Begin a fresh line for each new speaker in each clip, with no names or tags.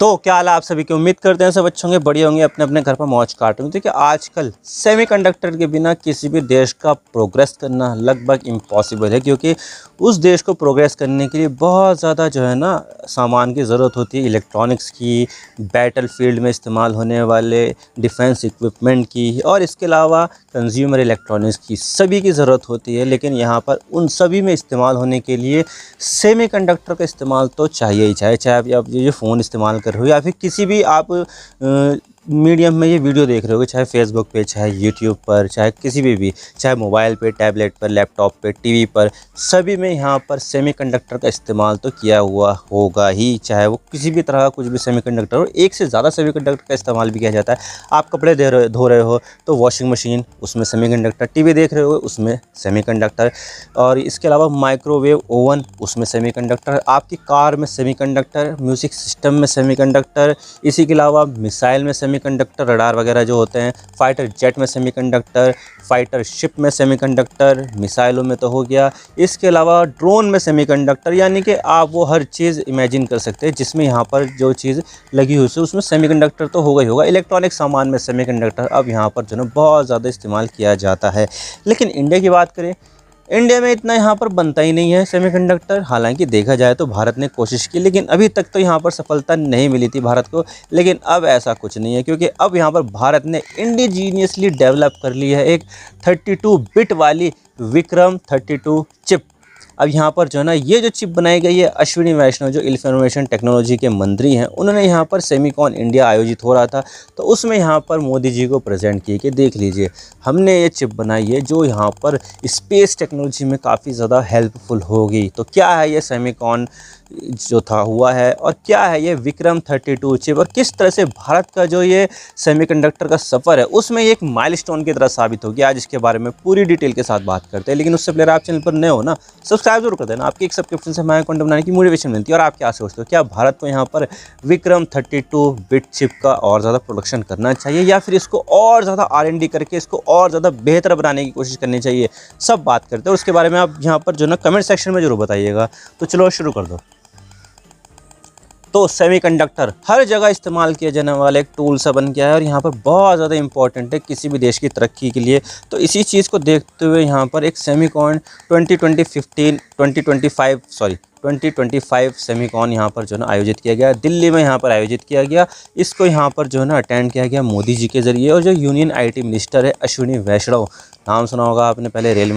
तो क्या हाल है आप सभी की। उम्मीद करते हैं सब अच्छे होंगे, बढ़िया होंगे, अपने अपने घर पर मौज काट होंगे। देखिए आजकल सेमीकंडक्टर के बिना किसी भी देश का प्रोग्रेस करना लगभग इम्पॉसिबल है, क्योंकि उस देश को प्रोग्रेस करने के लिए बहुत ज़्यादा जो है ना सामान की ज़रूरत होती है, इलेक्ट्रॉनिक्स की, बैटल फील्ड में इस्तेमाल होने वाले डिफेंस इक्विपमेंट की, और इसके अलावा कंज्यूमर इलेक्ट्रॉनिक्स की, सभी की ज़रूरत होती है। लेकिन यहाँ पर उन सभी में इस्तेमाल होने के लिए सेमीकंडक्टर का इस्तेमाल तो चाहिए ही चाहिए। चाहे आप ये फ़ोन इस्तेमाल कर रहे हो या फिर किसी भी आप मीडियम में ये वीडियो देख रहे हो, चाहे फेसबुक पे, चाहे यूट्यूब पर, चाहे किसी भी चाहे मोबाइल पे, टैबलेट पर, लैपटॉप पे, टीवी पर, सभी में यहाँ पर सेमीकंडक्टर का इस्तेमाल तो किया हुआ होगा ही। चाहे वो किसी भी तरह का कुछ भी सेमीकंडक्टर हो, एक से ज़्यादा सेमीकंडक्टर का इस्तेमाल भी किया जाता है। आप कपड़े धो रहे हो तो वॉशिंग मशीन, उसमें सेमीकंडक्टर, टीवी देख रहे हो उसमें सेमीकंडक्टर, और इसके अलावा माइक्रोवेव ओवन उसमें सेमीकंडक्टर, आपकी कार में सेमीकंडक्टर, म्यूज़िक सिस्टम में सेमीकंडक्टर, इसी के अलावा मिसाइल में सेमीकंडक्टर, रडार वगैरह जो होते हैं, फाइटर जेट में सेमीकंडक्टर, फाइटर शिप में सेमीकंडक्टर, मिसाइलों में तो हो गया, इसके अलावा ड्रोन में सेमीकंडक्टर, यानी कि आप वो हर चीज़ इमेजिन कर सकते हैं जिसमें यहाँ पर जो चीज़ लगी हुई है उसमें सेमीकंडक्टर तो होगा ही होगा। इलेक्ट्रॉनिक सामान में सेमीकंडक्टर अब यहाँ पर जो है बहुत ज़्यादा इस्तेमाल किया जाता है। लेकिन इंडिया की बात करें, इंडिया में इतना यहाँ पर बनता ही नहीं है सेमीकंडक्टर। हालांकि देखा जाए तो भारत ने कोशिश की, लेकिन अभी तक तो यहाँ पर सफलता नहीं मिली थी भारत को। लेकिन अब ऐसा कुछ नहीं है, क्योंकि अब यहाँ पर भारत ने इंडिजीनियसली डेवलप कर ली है एक 32 बिट वाली विक्रम 32 चिप। अब यहाँ पर जो है ना ये जो चिप बनाई गई है, अश्विनी वैष्णव जो इंफॉर्मेशन टेक्नोलॉजी के मंत्री हैं, उन्होंने यहाँ पर सेमीकॉन इंडिया आयोजित हो रहा था तो उसमें यहाँ पर मोदी जी को प्रेजेंट किए कि देख लीजिए हमने ये चिप बनाई है जो यहाँ पर स्पेस टेक्नोलॉजी में काफ़ी ज़्यादा हेल्पफुल होगी। तो क्या है ये सेमीकॉन जो था हुआ है, और क्या है ये विक्रम 32 चिप, और किस तरह से भारत का जो ये सेमीकंडक्टर का सफ़र है उसमें ये एक माइलस्टोन की तरह साबित होगी। आज इसके बारे में पूरी डिटेल के साथ बात करते हैं। लेकिन उससे पहले आप चैनल पर नए हो ना, सब्सक्राइब जरूर कर देना। आपकी एक सब्सक्रिप्शन से हमारे कंटेंट बनाने की मोटिवेशन मिलती है। और आप क्या सोचते हो, क्या भारत को यहाँ पर विक्रम 32 बिट चिप का और ज़्यादा प्रोडक्शन करना चाहिए, या फिर इसको और ज़्यादा R&D करके इसको और ज़्यादा बेहतर बनाने की कोशिश करनी चाहिए? सब बात करते हैं और उसके बारे में आप यहाँ पर जो ना कमेंट सेक्शन में जरूर बताइएगा। तो चलो शुरू कर दो। तो सेमीकंडक्टर हर जगह इस्तेमाल किया जाने वाला एक टूल सा बन गया है, और यहाँ पर बहुत ज़्यादा इंपॉर्टेंट है किसी भी देश की तरक्की के लिए। तो इसी चीज़ को देखते हुए यहाँ पर एक सेमीकॉन 2025 सेमीकॉन यहाँ पर जो है ना आयोजित किया गया, दिल्ली में यहाँ पर आयोजित किया गया। इसको यहाँ पर जो है ना अटेंड किया गया मोदी जी के ज़रिए, और जो यूनियन IT मिनिस्टर है अश्विनी वैष्णव, नाम सुना होगा आपने पहले, रेल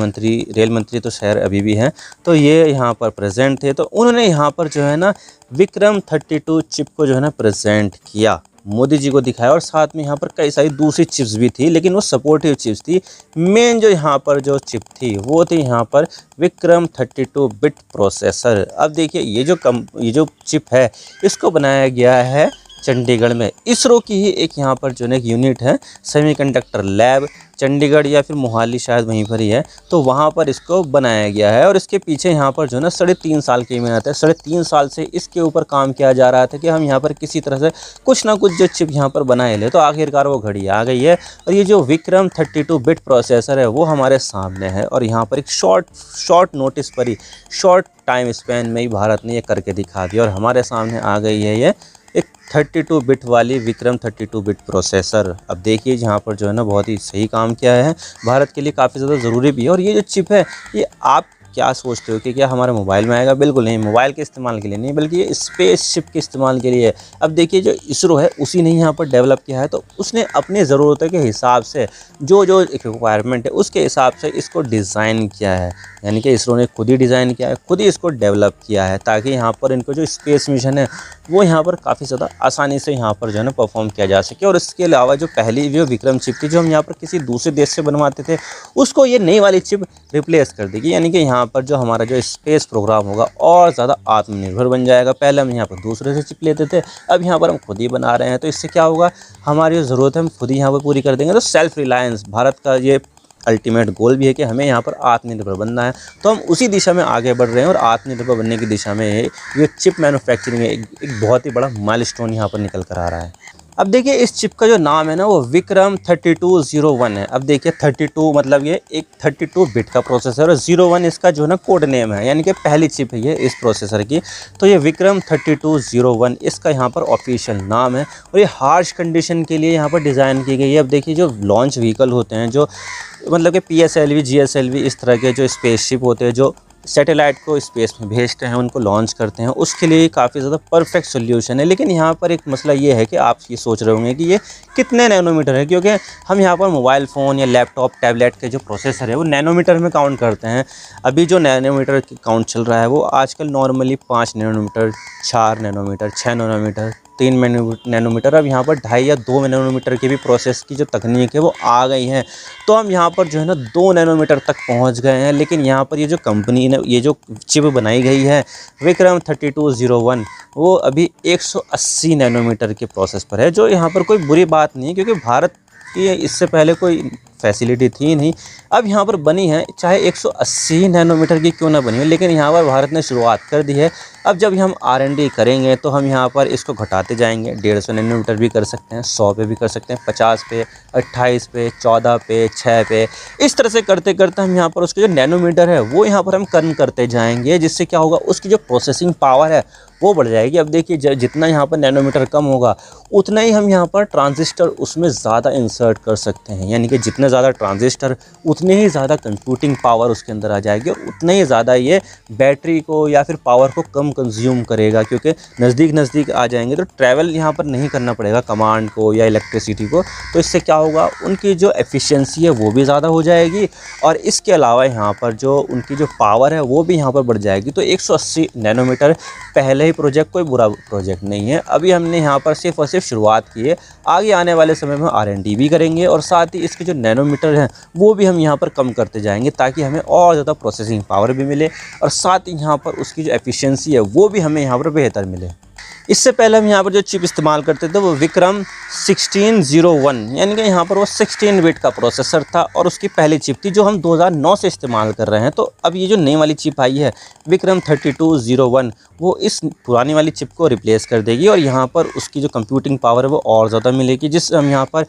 मंत्री तो शहर अभी भी हैं, तो ये यहाँ पर प्रेजेंट थे। तो उन्होंने यहाँ पर जो है ना विक्रम 32 चिप को जो है ना प्रेजेंट किया, मोदी जी को दिखाया, और साथ में यहाँ पर कई सारी दूसरी चिप्स भी थी, लेकिन वो सपोर्टिव चिप्स थी। मेन जो यहाँ पर जो चिप थी वो थी यहाँ पर विक्रम 32 बिट प्रोसेसर। अब देखिए ये जो चिप है इसको बनाया गया है चंडीगढ़ में, इसरो की ही एक यहाँ पर जो है एक यूनिट है, सेमीकंडक्टर लैब, चंडीगढ़ या फिर मोहाली शायद वहीं पर ही है, तो वहाँ पर इसको बनाया गया है। और इसके पीछे यहाँ पर जो है ना 3.5 साल की मेहनत है। 3.5 साल से इसके ऊपर काम किया जा रहा था कि हम यहाँ पर किसी तरह से कुछ ना कुछ जो चिप यहाँ पर बनाए ले, तो आखिरकार वो घड़ी आ गई है। और ये जो विक्रम 32 बिट प्रोसेसर है वो हमारे सामने है, और यहाँ पर एक शॉर्ट नोटिस पर ही, शॉर्ट टाइम स्पैन में ही भारत ने ये करके दिखा दिया, और हमारे सामने आ गई है ये एक 32 बिट वाली विक्रम 32 बिट प्रोसेसर। अब देखिए यहाँ पर जो है ना बहुत ही सही काम किया है, भारत के लिए काफ़ी ज़्यादा ज़रूरी भी है। और ये जो चिप है ये आप क्या सोचते हो कि क्या हमारे मोबाइल में आएगा? बिल्कुल नहीं, मोबाइल के इस्तेमाल के लिए नहीं, बल्कि ये स्पेस शिप के इस्तेमाल के लिए है। अब देखिए जो इसरो है उसी ने यहाँ पर डेवलप किया है, तो उसने अपनी ज़रूरतों के हिसाब से जो रिक्वायरमेंट है उसके हिसाब से इसको डिज़ाइन किया है। यानी कि इसरो ने खुद ही डिज़ाइन किया है, खुद ही इसको डेवलप किया है, ताकि यहाँ पर इनको जो स्पेस मिशन है वो यहाँ पर काफ़ी ज़्यादा आसानी से यहाँ पर जो है ना परफॉर्म किया जा सके। और इसके अलावा जो पहली जो विक्रम चिप थी जो हम यहाँ पर किसी दूसरे देश से बनवाते थे, उसको ये नई वाली चिप रिप्लेस कर देगी। यानी कि यहाँ पर जो हमारा जो स्पेस प्रोग्राम होगा और ज़्यादा आत्मनिर्भर बन जाएगा। पहले हम यहाँ पर दूसरे से चिप लेते थे, अब यहाँ पर हम खुद ही बना रहे हैं। तो इससे क्या होगा, हमारी जो ज़रूरत है हम खुद ही यहाँ पर पूरी कर देंगे। तो सेल्फ रिलायंस भारत का ये अल्टीमेट गोल भी है कि हमें यहाँ पर आत्मनिर्भर बनना है। तो हम उसी दिशा में आगे बढ़ रहे हैं, और आत्मनिर्भर बनने की दिशा में ये चिप मैन्युफैक्चरिंग एक बहुत ही बड़ा माइलस्टोन यहाँ पर निकल कर आ रहा है। अब देखिए इस चिप का जो नाम है ना वो विक्रम 3201 है। अब देखिए 32 मतलब ये एक 32 बिट का प्रोसेसर और 01 इसका जो है ना कोड नेम है, यानी कि पहली चिप है ये इस प्रोसेसर की। तो ये विक्रम 3201 इसका यहाँ पर ऑफिशियल नाम है और ये हार्श कंडीशन के लिए यहाँ पर डिज़ाइन की गई है। अब देखिए जो लॉन्च व्हीकल होते हैं, जो मतलब कि PSLV GSLV इस तरह के जो स्पेसशिप होते हैं, जो सैटेलाइट को स्पेस में भेजते हैं, उनको लॉन्च करते हैं, उसके लिए काफ़ी ज़्यादा परफेक्ट सोल्यूशन है। लेकिन यहाँ पर एक मसला ये है कि आप ये सोच रहे होंगे कि ये कितने नैनोमीटर है, क्योंकि हम यहाँ पर मोबाइल फ़ोन या लैपटॉप टैबलेट के जो प्रोसेसर है वो नैनोमीटर में काउंट करते हैं। अभी जो नैनोमीटर की काउंट चल रहा है वो आजकल normally 5 nanometer, 4 nanometer, 6 nanometer, 3 nanometer, अब यहाँ पर 2.5 या 2 नैनोमीटर की भी प्रोसेस की जो तकनीक है वो आ गई है। तो हम यहाँ पर जो है ना 2 नैनोमीटर तक पहुँच गए हैं। लेकिन यहाँ पर ये जो कंपनी ने ये जो चिप बनाई गई है विक्रम 3201 वो अभी 180 नैनोमीटर के प्रोसेस पर है, जो यहाँ पर कोई बुरी बात नहीं है, क्योंकि भारत की इससे पहले कोई फैसिलिटी थी नहीं। अब यहाँ पर बनी है, चाहे 180 नैनोमीटर की क्यों ना बनी हो, लेकिन यहाँ पर भारत ने शुरुआत कर दी है। अब जब हम R&D करेंगे तो हम यहाँ पर इसको घटाते जाएंगे, 150 नैनोमीटर भी कर सकते हैं, 100 पे भी कर सकते हैं, 50 पे, 28 पे, 14 पे, 6 पे, इस तरह से करते करते हम यहाँ पर उसके जो नैनोमीटर है वो यहाँ पर हम कम करते जाएंगे, जिससे क्या होगा उसकी जो प्रोसेसिंग पावर है वो बढ़ जाएगी। अब देखिए जितना यहाँ पर नैनोमीटर कम होगा उतना ही हम यहाँ पर ट्रांजिस्टर उसमें ज़्यादा इंसर्ट कर सकते हैं, यानी कि जितने ज़्यादा ट्रांजिस्टर उतने ही ज़्यादा कंप्यूटिंग पावर उसके अंदर आ जाएगी और उतना ही ज़्यादा ये बैटरी को या फिर पावर को कम कंज्यूम करेगा, क्योंकि नज़दीक आ जाएंगे तो ट्रैवल यहाँ पर नहीं करना पड़ेगा कमांड को या इलेक्ट्रिसिटी को। तो इससे क्या होगा उनकी जो एफिशिएंसी है वो भी ज़्यादा हो जाएगी और इसके अलावा यहाँ पर जो उनकी जो पावर है वो भी यहाँ पर बढ़ जाएगी। तो 180 नैनोमीटर पहले ही प्रोजेक्ट कोई बुरा प्रोजेक्ट नहीं है। अभी हमने यहाँ पर सिर्फ और सिर्फ शुरुआत की है, आगे आने वाले समय में R&D भी करेंगे और साथ ही इसके जो नैनोमीटर हैं वो भी हम यहाँ पर कम करते जाएंगे, ताकि हमें और ज़्यादा प्रोसेसिंग पावर भी मिले और साथ ही यहाँ पर उसकी जो एफिशिएंसी है वो भी हमें यहाँ पर बेहतर मिले। इससे पहले हम यहाँ पर जो चिप इस्तेमाल करते थे वो विक्रम 1601, यानी कि यहाँ पर वो 16 बिट का प्रोसेसर था और उसकी पहली चिप थी जो हम 2009 से इस्तेमाल कर रहे हैं। तो अब ये जो नई वाली चिप आई है विक्रम 3201 वो इस पुरानी वाली चिप को रिप्लेस कर देगी और यहाँ पर उसकी जो कंप्यूटिंग पावर है वो और ज़्यादा मिलेगी, जिससे हम यहाँ पर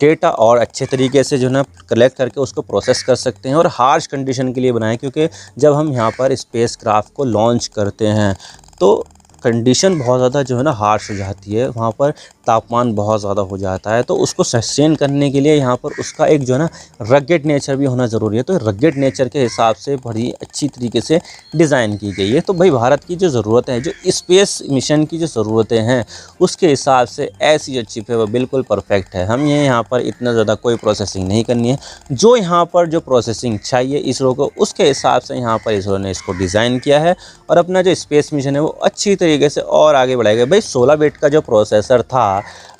डेटा और अच्छे तरीके से जो है ना कलेक्ट करके उसको प्रोसेस कर सकते हैं और हार्श कंडीशन के लिए बनाएं, क्योंकि जब हम यहाँ पर स्पेस क्राफ्ट को लॉन्च करते हैं तो कंडीशन बहुत ज़्यादा जो है ना हार्श हो जाती है, वहाँ पर तापमान बहुत ज़्यादा हो जाता है। तो उसको सस्टेन करने के लिए यहाँ पर उसका एक जो है ना रगेड नेचर भी होना ज़रूरी है। तो रगेड नेचर के हिसाब से बड़ी अच्छी तरीके से डिज़ाइन की गई है। तो भाई भारत की जो ज़रूरत है, जो स्पेस मिशन की जो ज़रूरतें हैं उसके हिसाब से ऐसी जो चिप है वो बिल्कुल परफेक्ट है। हम ये यहाँ पर इतना ज़्यादा कोई प्रोसेसिंग नहीं करनी है, जो यहाँ पर जो प्रोसेसिंग चाहिए इसरो को उसके हिसाब से यहाँ पर इसरो ने इसको डिज़ाइन किया है और अपना जो स्पेस मिशन है वो अच्छी तरीके से और आगे बढ़ाएगा। भाई 16 बिट का जो प्रोसेसर था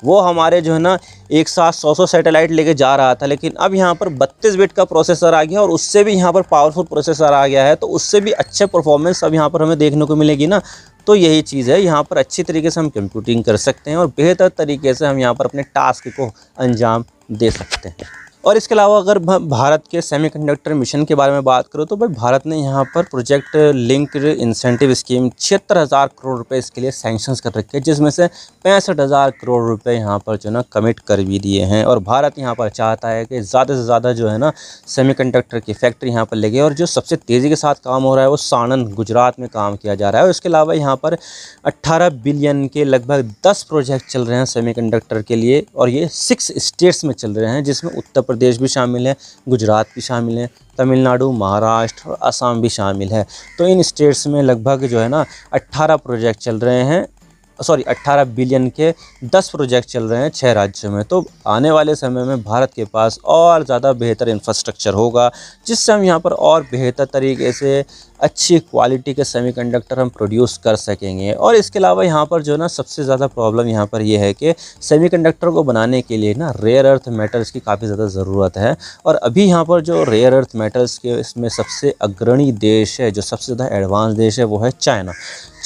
वो हमारे जो है ना एक साथ 100 सैटेलाइट लेके जा रहा था, लेकिन अब यहाँ पर 32 बिट का प्रोसेसर आ गया और उससे भी यहाँ पर पावरफुल प्रोसेसर आ गया है। तो उससे भी अच्छे परफॉर्मेंस अब यहाँ पर हमें देखने को मिलेगी ना। तो यही चीज़ है, यहाँ पर अच्छी तरीके से हम कंप्यूटिंग कर सकते हैं और बेहतर तरीके से हम यहाँ पर अपने टास्क को अंजाम दे सकते हैं। और इसके अलावा अगर भारत के सेमीकंडक्टर मिशन के बारे में बात करूँ तो भाई भारत ने यहाँ पर project linked incentive scheme 76,000 crore रुपए इसके लिए सैंक्शंस कर रखे हैं, जिसमें से 65,000 करोड़ रुपए यहाँ पर जो है ना कमिट कर भी दिए हैं। और भारत यहाँ पर चाहता है कि ज़्यादा से ज़्यादा जो है ना सेमीकंडक्टर की फैक्ट्री यहाँ पर लगे और जो सबसे तेज़ी के साथ काम हो रहा है वो सानंद गुजरात में काम किया जा रहा है। और इसके अलावा यहाँ पर 18 बिलियन के लगभग 10 प्रोजेक्ट चल रहे हैं सेमीकंडक्टर के लिए और ये 6 स्टेट्स में चल रहे हैं, जिसमें उत्तर प्रदेश भी शामिल है, गुजरात भी शामिल है, तमिलनाडु, महाराष्ट्र और असम भी शामिल है। तो इन स्टेट्स में लगभग जो है ना 18 प्रोजेक्ट चल रहे हैं, 18 बिलियन के 10 प्रोजेक्ट चल रहे हैं 6 राज्यों में। तो आने वाले समय में भारत के पास और ज़्यादा बेहतर इंफ्रास्ट्रक्चर होगा, जिससे हम यहाँ पर और बेहतर तरीके से अच्छी क्वालिटी के सेमीकंडक्टर हम प्रोड्यूस कर सकेंगे। और इसके अलावा यहाँ पर जो ना सबसे ज़्यादा प्रॉब्लम यहाँ पर ये है कि सेमीकंडक्टर को बनाने के लिए ना रेयर अर्थ मेटल्स की काफ़ी ज़्यादा ज़रूरत है। और अभी यहाँ पर जो रेयर अर्थ मेटल्स के इसमें सबसे अग्रणी देश है, जो सबसे ज़्यादा एडवांस देश है वो है चाइना।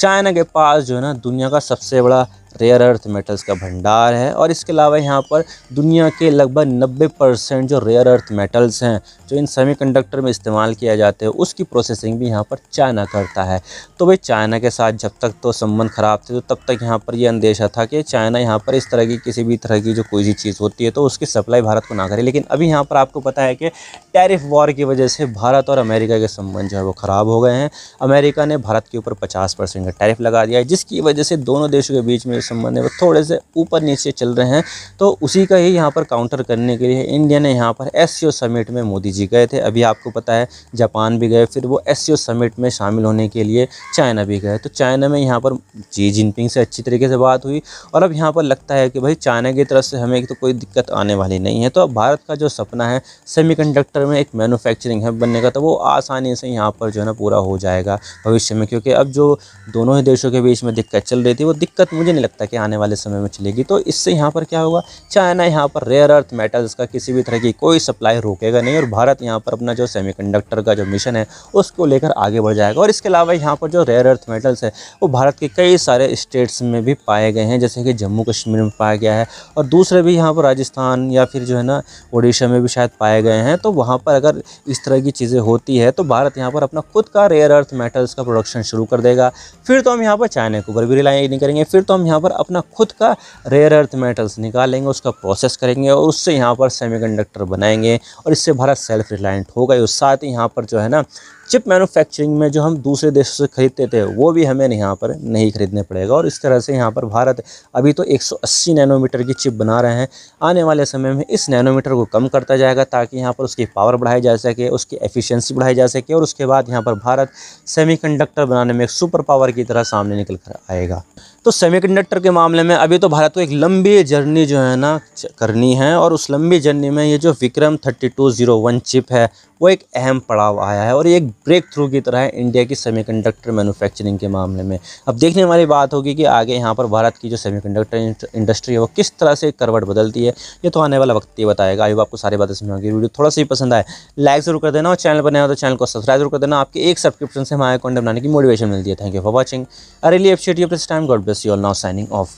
चाइना के पास जो है ना दुनिया का सबसे बड़ा रेयर अर्थ मेटल्स का भंडार है। और इसके अलावा यहाँ पर दुनिया के लगभग 90% जो रेयर अर्थ मेटल्स हैं जो इन सेमीकंडक्टर में इस्तेमाल किया जाते हैं उसकी प्रोसेसिंग भी यहाँ पर चाइना करता है। तो भाई चाइना के साथ जब तक तो संबंध ख़राब थे तो तब तक यहाँ पर ये अंदेशा था कि चाइना यहाँ पर इस तरह की किसी भी तरह की जो कोई सी चीज़ होती है तो उसकी सप्लाई भारत को ना करे। लेकिन अभी यहाँ पर आपको पता है कि टैरिफ वॉर की वजह से भारत और अमेरिका के संबंध जो है वो ख़राब हो गए हैं। अमेरिका ने भारत के ऊपर 50% का टैरिफ लगा दिया है, जिसकी वजह से दोनों देशों के बीच में जो संबंध है वो थोड़े से ऊपर नीचे चल रहे हैं। तो उसी का ही यहाँ पर काउंटर करने के लिए इंडिया ने यहाँ पर SCO समिट में मोदी जी गए थे। अभी आपको पता है जापान भी गए, फिर वो SCO समिट में शामिल होने के लिए चाइना भी गए। तो चाइना में यहाँ पर शी जिनपिंग से अच्छी तरीके से बात हुई और अब यहाँ पर लगता है कि भाई चाइना की तरफ से हमें तो कोई दिक्कत आने वाली नहीं है। तो अब भारत का जो सपना है सेमीकंडक्टर में एक मैन्युफैक्चरिंग हब बनने का, तो वो आसानी से यहाँ पर जो है ना पूरा हो जाएगा भविष्य में। क्योंकि अब जो दोनों ही देशों के बीच में दिक्कत चल रही थी वो दिक्कत मुझे नहीं लगता कि आने वाले समय में चलेगी। तो इससे यहाँ पर क्या होगा, चाइना यहाँ पर रेयर अर्थ मेटल्स का किसी भी तरह की कोई सप्लाई रोकेगा नहीं और भारत यहाँ पर अपना जो सेमीकंडक्टर का जो मिशन है उसको लेकर आगे बढ़ जाएगा। और इसके अलावा यहाँ पर जो रेयर अर्थ मेटल्स है वो भारत के कई सारे स्टेट्स में भी पाए गए हैं, जैसे कि जम्मू कश्मीर में पाया गया है और दूसरे भी यहाँ पर राजस्थान या फिर जो है ना उड़ीसा में भी शायद पाए गए हैं। तो वहाँ पर अगर इस तरह की चीज़ें होती है तो भारत यहाँ पर अपना खुद का रेयर अर्थ मेटल्स का प्रोडक्शन शुरू कर देगा। फिर तो हम यहाँ पर चाइना के ऊपर भी रिलाई नहीं करेंगे, फिर तो हम यहाँ पर अपना खुद का रेयर अर्थ मेटल्स निकालेंगे, उसका प्रोसेस करेंगे और उससे यहाँ पर सेमीकंडक्टर बनाएंगे और इससे भारत सेल्फ रिलायंट होगा। और साथ ही यहाँ पर जो है ना चिप मैन्युफैक्चरिंग में जो हम दूसरे देशों से खरीदते थे वो भी हमें यहाँ पर नहीं खरीदने पड़ेगा। और इस तरह से यहाँ पर भारत अभी तो 180 नैनोमीटर की चिप बना रहे हैं, आने वाले समय में इस नैनोमीटर को कम करता जाएगा ताकि यहाँ पर उसकी पावर बढ़ाई जा सके, उसकी एफिशिएंसी बढ़ाई जा सके और उसके बाद यहाँ पर भारत सेमीकंडक्टर बनाने में एक सुपर पावर की तरह सामने निकल कर आएगा। तो सेमीकंडक्टर के मामले में अभी तो भारत को एक लंबी जर्नी जो है ना करनी है और उस लंबी जर्नी में ये जो विक्रम 3201 चिप है वो एक अहम पड़ाव आया है और ये एक ब्रेक थ्रू की तरह है इंडिया की सेमीकंडक्टर मैन्युफैक्चरिंग के मामले में। अब देखने वाली बात होगी कि आगे यहाँ पर भारत की जो सेमीकंडक्टर इंडस्ट्री है वो किस तरह से करवट बदलती है, ये तो आने वाला वक्त ही बताएगा। आई होप आपको सारी बातें समझ होगी। वीडियो थोड़ा सा ही पसंद आए लाइक जरूर कर देना और चैनल पर नया हो तो चैनल को सब्सक्राइब जरूर कर देना। आपके एक सब्सक्रिप्शन से हमारे कंटेंट बनाने की मोटिवेशन मिलती है। Thank you for watching. I really appreciate your time. God bless you all. Now signing off.